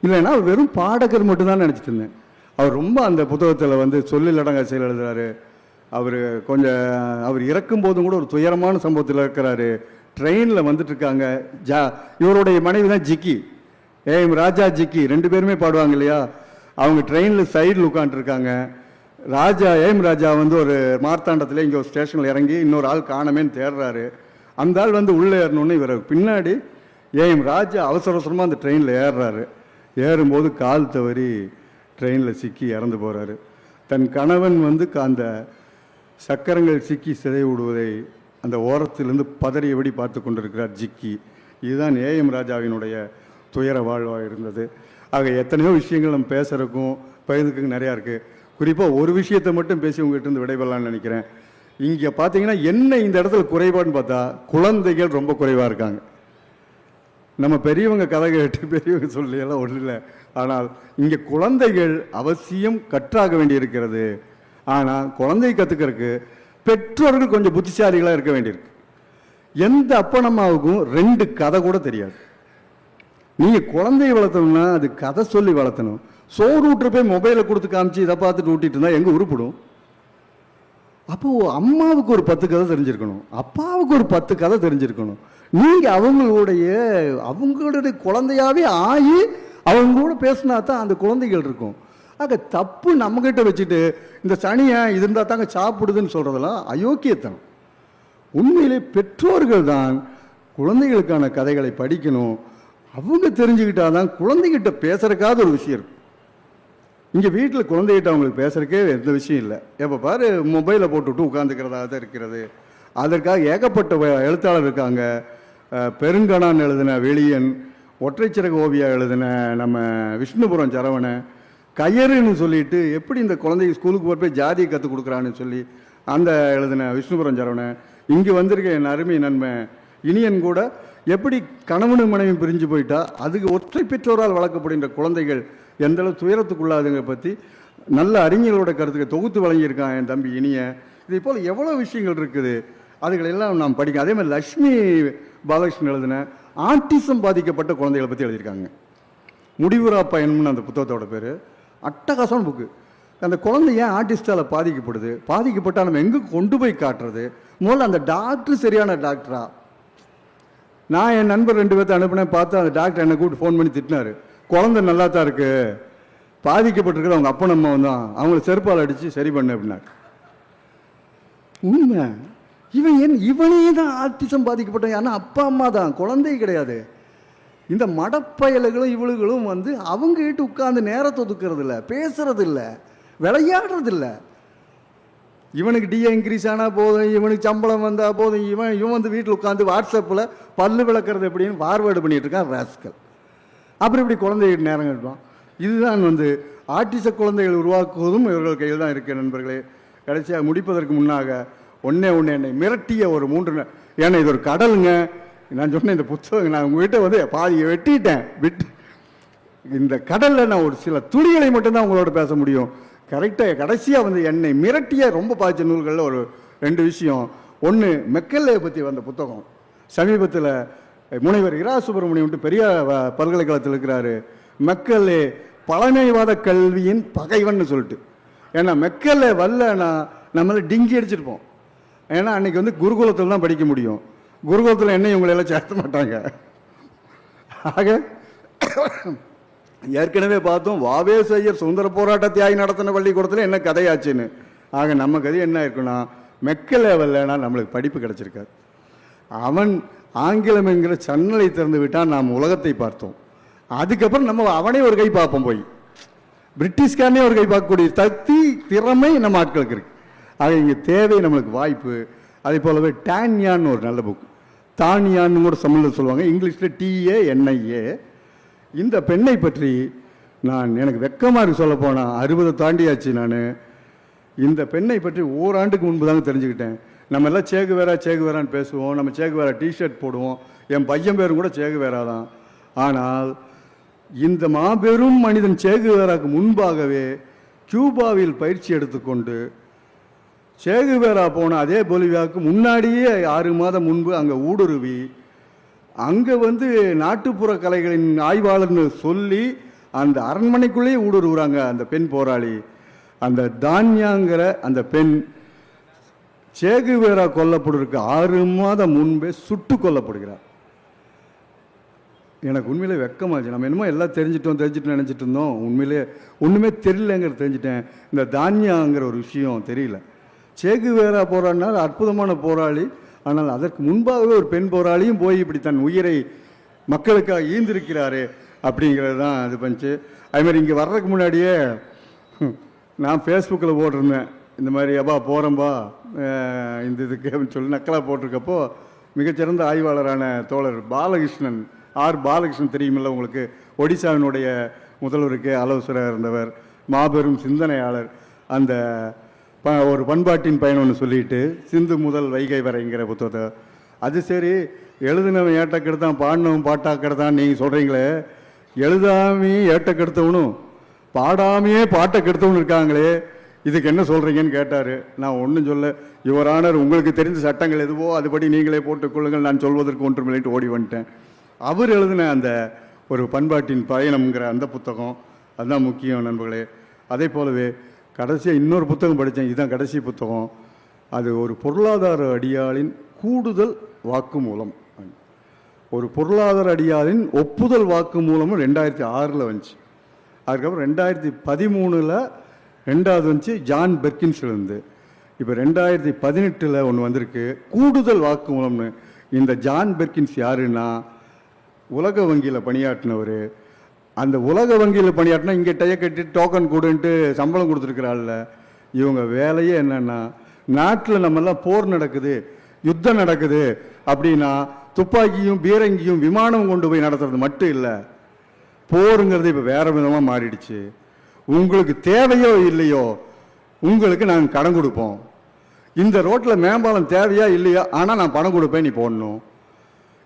இல்லைன்னா அவர் வெறும் பாடகர் மட்டும்தான் நினச்சிட்டு இருந்தேன். அவர் ரொம்ப அந்த புத்தகத்தில் வந்து சொல்லில் அடங்கா செயல் எழுதுறாரு. அவர் இறக்கும் போதும் கூட ஒரு துயரமான சம்பவத்தில் இருக்கிறாரு. ட்ரெயினில் வந்துட்டு இருக்காங்க, இவருடைய மனைவி தான் ஜிக்கி, ஏஎம் ராஜா ஜிக்கி, 2 பேருமே பாடுவாங்க இல்லையா. அவங்க ட்ரெயினில் சைடில் உட்காந்துருக்காங்க. ஏஎம் ராஜா வந்து ஒரு மார்த்தாண்டத்தில் இங்கே ஒரு ஸ்டேஷனில் இறங்கி இன்னொரு ஆள் காணமேன்னு தேடுறாரு. அந்த ஆள் வந்து உள்ளே ஏறணுன்னு இவர் பின்னாடி ஏஎம் ராஜா அவசர அவசரமாக அந்த ட்ரெயினில் ஏறுறாரு. ஏறும்போது கால் தவறி ட்ரெயினில் சிக்கி இறந்து போகிறாரு. தன் கணவன் வந்து அந்த சக்கரங்கள் சிக்கி சிதை விடுவதை அந்த ஓரத்திலிருந்து பதறியபடி பார்த்து கொண்டிருக்கிறார் ஜிக்கி. இதுதான் ஏஎம் ராஜாவினுடைய துயர வாழ்வாக இருந்தது. ஆக எத்தனையோ விஷயங்கள் நம்ம பேசுகிறதுக்கும் பகிர்ந்துக்கு நிறையா இருக்குது. குறிப்பாக ஒரு விஷயத்தை மட்டும் பேசி உங்கள்கிட்ட இருந்து விடைபெறலான்னு நினைக்கிறேன். இங்கே பார்த்தீங்கன்னா என்ன இந்த இடத்துல குறைபாடுன்னு பார்த்தா, குழந்தைகள் ரொம்ப குறைவாக இருக்காங்க. நம்ம பெரியவங்க கதை கேட்டு பெரியவங்க சொல்லியெல்லாம் ஒன்றும் இல்லை. ஆனால் இங்கே குழந்தைகள் அவசியம் கற்றாக வேண்டி இருக்கிறது. ஆனால் குழந்தை கற்றுக்கிறதுக்கு பெற்றோர்கள் கொஞ்சம் புத்திசாலிகளாக இருக்க வேண்டியிருக்கு. எந்த அப்பனம்மாவுக்கும் 2 கதை கூட தெரியாது. நீங்கள் குழந்தைய வளர்த்தணும்னா அது கதை சொல்லி வளர்த்தணும். சோறு ஊட்டுற போய் மொபைலை கொடுத்து காமிச்சு இதை பார்த்துட்டு ஊட்டிட்டு இருந்தால் எங்கே உருப்பிடும்? அப்போது அம்மாவுக்கு ஒரு 10 கதை தெரிஞ்சிருக்கணும், அப்பாவுக்கு ஒரு 10 கதை தெரிஞ்சிருக்கணும். நீங்கள் அவங்களுடைய குழந்தையாவே ஆகி அவங்களோட பேசினா தான் அந்த குழந்தைகள் இருக்கும். ஆக தப்பு நம்மகிட்ட வச்சுட்டு இந்த சனியை இது இருந்தால் தாங்க சாப்பிடுதுன்னு சொல்கிறதெல்லாம் அயோக்கியத்தனம். உண்மையிலே பெற்றோர்கள் தான் குழந்தைகளுக்கான கதைகளை படிக்கணும். அவங்க தெரிஞ்சுக்கிட்டாதான் குழந்தைகிட்ட பேசுறதுக்காக ஒரு விஷயம் இருக்கும். இங்கே வீட்டில் குழந்தைகிட்ட அவங்களுக்கு பேசுறதுக்கே எந்த விஷயம் இல்லை. எப்போ பாரு மொபைலை போட்டுவிட்டு உட்காந்துக்கிறதாக தான் இருக்கிறது. அதற்காக ஏகப்பட்ட எழுத்தாளர் இருக்காங்க. பெருங்கணான் எழுதின வெளியன், ஒற்றைச்சிறகு ஓவியா எழுதின நம்ம விஷ்ணுபுரம் சரவணன், கயருன்னு சொல்லிட்டு எப்படி இந்த குழந்தைக்கு ஸ்கூலுக்கு போய் ஜாதியை கற்றுக் கொடுக்குறான்னு சொல்லி அந்த எழுதின விஷ்ணுபுரம் சரவணன், இங்கே வந்திருக்க என் அருமை நன்மை இனியன் கூட எப்படி கணவனும் மனைவி பிரிஞ்சு போயிட்டா அதுக்கு ஒற்றை பெற்றோரால் வளர்க்கப்படுகின்ற குழந்தைகள் எந்தளவு துயரத்துக்குள்ளாதுங்க பற்றி நல்ல அறிஞர்களோட கருத்துக்களை தொகுத்து வழங்கியிருக்கான் என் தம்பி இனிய. இதே போல் எவ்வளோ விஷயங்கள் இருக்குது, அதுகளெல்லாம் நாம் படிக்க. அதே மாதிரி லக்ஷ்மி பாலகிருஷ்ணன் எழுதின ஆட்டிசம் பாதிக்கப்பட்ட குழந்தைகளை பற்றி எழுதியிருக்காங்க. முடிவுரா பயணம்னு அந்த புத்தகத்தோட பேர். அட்டகாசமான புக்கு. அந்த குழந்தை ஏன் ஆர்டிஸ்டால் பாதிக்கப்பட்டால் நம்ம எங்கே கொண்டு போய் காட்டுறது? முதல்ல அந்த டாக்டர் சரியான டாக்டரா? நான் என் நண்பர் 2 பேர்த்த அனுப்பினேன். பார்த்து அந்த டாக்டர் என்னை கூப்பிட்டு ஃபோன் பண்ணி திட்டினார். குழந்தை நல்லா தான் இருக்கு, பாதிக்கப்பட்டிருக்குது அவங்க அப்பன் அம்மா தான், அவங்கள செருப்பால் அடித்து சரி பண்ணு அப்படின்னாரு. உண்மை. இவனே தான் ஆர்டிசம் பாதிக்கப்பட்டான். ஆனால் அப்பா அம்மா தான், குழந்தை கிடையாது. இந்த மடப்பயல்களும் இவளுகளும் வந்து அவங்க கிட்ட உட்காந்து நேரத்தை ஒதுக்கிறது இல்லை, பேசுறது இல்லை, விளையாடுறது இல்லை. இவனுக்கு டிஏ இன்க்ரீஸ் ஆனால் போதும், இவனுக்கு சம்பளம் வந்தால் போதும், இவன் வந்து வீட்டில் உட்காந்து வாட்ஸ்அப்பில் பல்லு விளக்குறது எப்படின்னு ஃபார்வேர்டு பண்ணிட்டு இருக்கான் ராஸ்கல். அப்புறம் இப்படி குழந்தைகிட்ட நேரம் கட்டுவான். இதுதான் வந்து ஆர்டிச குழந்தைகள் உருவாக்குவதும் இவர்கள் கையில் தான் இருக்கு. நண்பர்களே, கடைசியாக முடிப்பதற்கு முன்னாக ஒன்றே என்னை மிரட்டிய ஒரு 3 ஏன்னா இது ஒரு கடலுங்க. நான் சொன்னேன் இந்த புத்தகம் நான் உங்ககிட்ட வந்து பாதியை வெட்டிட்டேன். இந்த கடலில் நான் ஒரு சில துளிகளை மட்டும்தான் உங்களோட பேச முடியும். கரெக்டாக கடைசியாக வந்து என்னை மிரட்டிய ரொம்ப பாதித்த நூல்களில் ஒரு 2 விஷயம். ஒன்று, மெக்கல்லே பற்றி வந்த புத்தகம். சமீபத்தில் முனைவர் இரா சுப்பிரமணியம் பெரிய பல்கலைக்கழகத்தில் இருக்கிறாரு. மெக்கல்லே பழமைவாத கல்வியின் பகைவன் சொல்லிட்டு. ஏன்னா மெக்கல்லே வரலன்னா நம்மள டிங்கி அடிச்சிருப்போம். ஏன்னா அன்னைக்கு வந்து குருகுலத்தில் தான் படிக்க முடியும். குருகுலத்தில் என்ன இவங்களெல்லாம் சேர்த்த மாட்டாங்க. ஆக ஏற்கனவே பார்த்தோம், வாவேசையர் சுதந்திர போராட்ட தியாகி நடத்தின பள்ளிக்கூடத்தில் என்ன கதையாச்சுன்னு. ஆக நம்ம கதை என்ன இருக்குன்னா, மெக்கல்லே வரலன்னா நம்மளுக்கு படிப்பு கிடைச்சிருக்காது. அவன் ஆங்கிலம் என்கிற சன்னலை திறந்து விட்டால் நாம் உலகத்தை பார்த்தோம். அதுக்கப்புறம் நம்ம அவனே ஒரு கை பார்ப்போம். போய் பிரிட்டிஷ்காரனே ஒரு கை பார்க்கக்கூடிய சக்தி திறமை நம்ம ஆட்களுக்கு இருக்கு. ஆக இங்கே தேவை நம்மளுக்கு வாய்ப்பு. அதே போலவே டான்யான்னு ஒரு நல்ல புக், தானியான்னு கூட தமிழில் சொல்லுவாங்க, இங்கிலீஷில் TANIA. இந்த பெண்ணை பற்றி எனக்கு வெக்கமாக இருக்கு சொல்ல போனால் 60 தாண்டியாச்சு. நான் இந்த பெண்ணை பற்றி ஓராண்டுக்கு முன்பு தாங்க தெரிஞ்சுக்கிட்டேன். நம்ம எல்லாம் சேகுவேரான்னு பேசுவோம், நம்ம சேகுவேரா டிஷர்ட் போடுவோம், என் பையன் பேரும் கூட சேகுவேரா தான். ஆனால் இந்த மாபெரும் மனிதன் சேகுவேராக்கு முன்பாகவே கியூபாவில் பயிற்சி எடுத்துக்கொண்டு சேகுவேரா போன அதே பொலிவியாவுக்கு முன்னாடியே 6 மாதம் முன்பு அங்கே ஊடுருவி அங்கே நாட்டுப்புற கலைகளின் ஆய்வாளர்னு சொல்லி அந்த அரண்மனைக்குள்ளேயே ஊடுருவுறாங்க அந்த பெண் போராளி. அந்த தான்யாங்கிற அந்த பெண் சேகுவேரா கொல்லப்படுறதுக்கு 6 மாதம் முன்பே சுட்டு கொல்லப்படுகிறார். எனக்கு உண்மையிலே வெக்கமாச்சு. நம்ம என்னமோ எல்லாம் தெரிஞ்சுட்டு நினச்சிட்டு இருந்தோம். உண்மையிலே ஒன்றுமே தெரியலங்கிற தெரிஞ்சிட்டேன். இந்த தான்யாங்கிற ஒரு விஷயம் தெரியல. சேகுவேரா போராடினால் அற்புதமான போராளி. ஆனால் அதற்கு முன்பாகவே ஒரு பெண் போராளியும் போய் இப்படி தன் உயிரை மக்களுக்காக ஈந்திருக்கிறாரே அப்படிங்கிறது தான் இது பண்ணிச்சு. அதுமாதிரி இங்கே வர்றதுக்கு முன்னாடியே நான் ஃபேஸ்புக்கில் போட்டிருந்தேன், இந்த மாதிரி அப்பா போகிறேன்பா இந்த இதுக்கு அப்படின்னு சொல்லி நக்கலாக போட்டிருக்கப்போ மிகச்சிறந்த ஆய்வாளரான தோழர் பாலகிருஷ்ணன், பாலகிருஷ்ணன் தெரியுமில்ல உங்களுக்கு, ஒடிசாவினுடைய முதல்வருக்கு ஆலோசகராக இருந்தவர், மாபெரும் சிந்தனையாளர். அந்த ஒரு பண்பாட்டின் பயணம்னு சொல்லிட்டு சிந்து முதல் வைகை வரைங்கிற புத்தகத்தை, அது சரி எழுதினவன் ஏட்டக்கெடுத்தான் பாடினவன் பாட்டாக்கெடுத்தான் நீங்கள் சொல்கிறீங்களே, எழுதாமையே ஏட்டக்கெடுத்தவனும் பாடாமையே பாட்டை கெடுத்தவனு இருக்காங்களே, இதுக்கு என்ன சொல்கிறீங்கன்னு கேட்டார். நான் ஒன்றும் சொல்ல, யுவரானர் உங்களுக்கு தெரிந்த சட்டங்கள் எதுவோ அதுபடி நீங்களே போட்டுக்கொள்ளுங்கள், நான் சொல்வதற்கு ஒன்றுமில்லைட்டு ஓடி வந்துட்டேன். அவர் எழுதின அந்த ஒரு பண்பாட்டின் பயணம்ங்கிற அந்த புத்தகம் அதுதான் முக்கியம் நண்பர்களே. அதே போலவே கடைசியாக இன்னொரு புத்தகம் படித்தேன், இதுதான் கடைசி புத்தகம். அது ஒரு பொருளாதார அடியாளின் கூடுதல் வாக்குமூலம். ஒரு பொருளாதார அடியாளின் ஒப்புதல் வாக்குமூலமும் 2006 வந்துச்சு. அதுக்கப்புறம் 2013 ரெண்டாவது வந்துச்சு ஜான் பெர்கின்ஸ்லேருந்து. இப்போ 2018 ஒன்று வந்திருக்கு கூடுதல் வாக்குமூலம்னு. இந்த ஜான் பெர்கின்ஸ் யாருன்னா உலக வங்கியில் பணியாற்றினவர். அந்த உலக வங்கியில் பணியாற்றினா இங்கே டைய கட்டிட்டு டோக்கன் கொடுன்ட்டு சம்பளம் கொடுத்துருக்குறாள்ல. இவங்க வேலையே என்னென்னா, நாட்டில் நம்மெல்லாம் போர் நடக்குது, யுத்தம் நடக்குது அப்படின்னா துப்பாக்கியும் பீரங்கியும் விமானம் கொண்டு போய் நடத்துறது மட்டும் இல்லை, போருங்கிறது இப்போ வேறு விதமாக மாறிடுச்சு. உங்களுக்கு தேவையோ இல்லையோ உங்களுக்கு நாங்கள் கடன் கொடுப்போம். இந்த ரோட்டில் மேம்பாலம் தேவையா இல்லையா, ஆனால் நான் பணம் கொடுப்பேன், நீ போடணும்.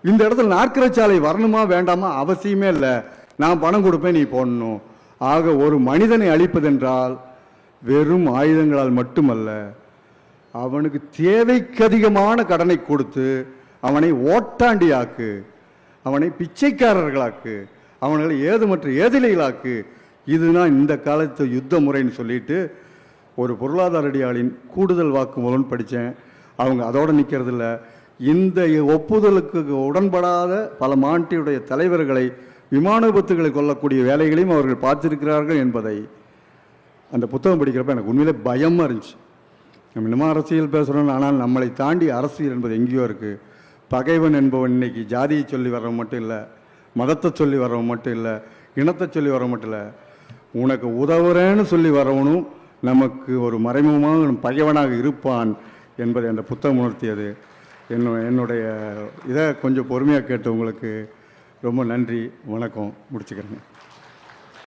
இந்த இடத்துல நாற்கரச்சாலை வரணுமா வேண்டாமா அவசியமே இல்லை, நான் பணம் கொடுப்பேன், நீ போடணும். ஆக ஒரு மனிதனை அழிப்பதென்றால் வெறும் ஆயுதங்களால் மட்டுமல்ல, அவனுக்கு தேவைக்கு அதிகமான கடனை கொடுத்து அவனை ஓட்டாண்டியாக்கு, அவனை பிச்சைக்காரர்களாக்கு, அவர்களை ஏதுமற்ற ஏதிலைகளாக்கு. இதுதான் இந்த காலத்து யுத்த முறைன்னு சொல்லிட்டு ஒரு பொருளாதார அடியாளின் கூடுதல் வாக்குமூலம் படித்தேன். அவங்க அதோடு நிற்கிறதில்ல, இந்த ஒப்புதலுக்கு உடன்படாத பல மாநிலங்களுடைய தலைவர்களை விமான விபத்துகளை கொல்லக்கூடிய வேலைகளையும் அவர்கள் பார்த்திருக்கிறார்கள் என்பதை அந்த புத்தகம் படிக்கிறப்ப எனக்கு உண்மையிலே பயமாக இருந்துச்சு. நம்ம இன்னமும் அரசியல் பேசுகிறோம், ஆனால் நம்மளை தாண்டி அரசியல் என்பது எங்கேயோ இருக்குது. பகைவன் என்பவன் இன்னைக்கு ஜாதியை சொல்லி வர்றவன் மட்டும் இல்லை, மதத்தை சொல்லி வர்றவன் மட்டும் இல்லை, இனத்தை சொல்லி வர்றவன் மட்டும் இல்லை, உனக்கு உதவுறேன்னு சொல்லி வரவனும் நமக்கு ஒரு மறைமுகமாக பகைவனாக இருப்பான் என்பதை அந்த புத்தகம் உணர்த்தியது. என்னுடைய இதை கொஞ்சம் பொறுமையாக கேட்டு உங்களுக்கு ரொம்ப நன்றி, வணக்கம், முடிச்சுக்கிறேங்க.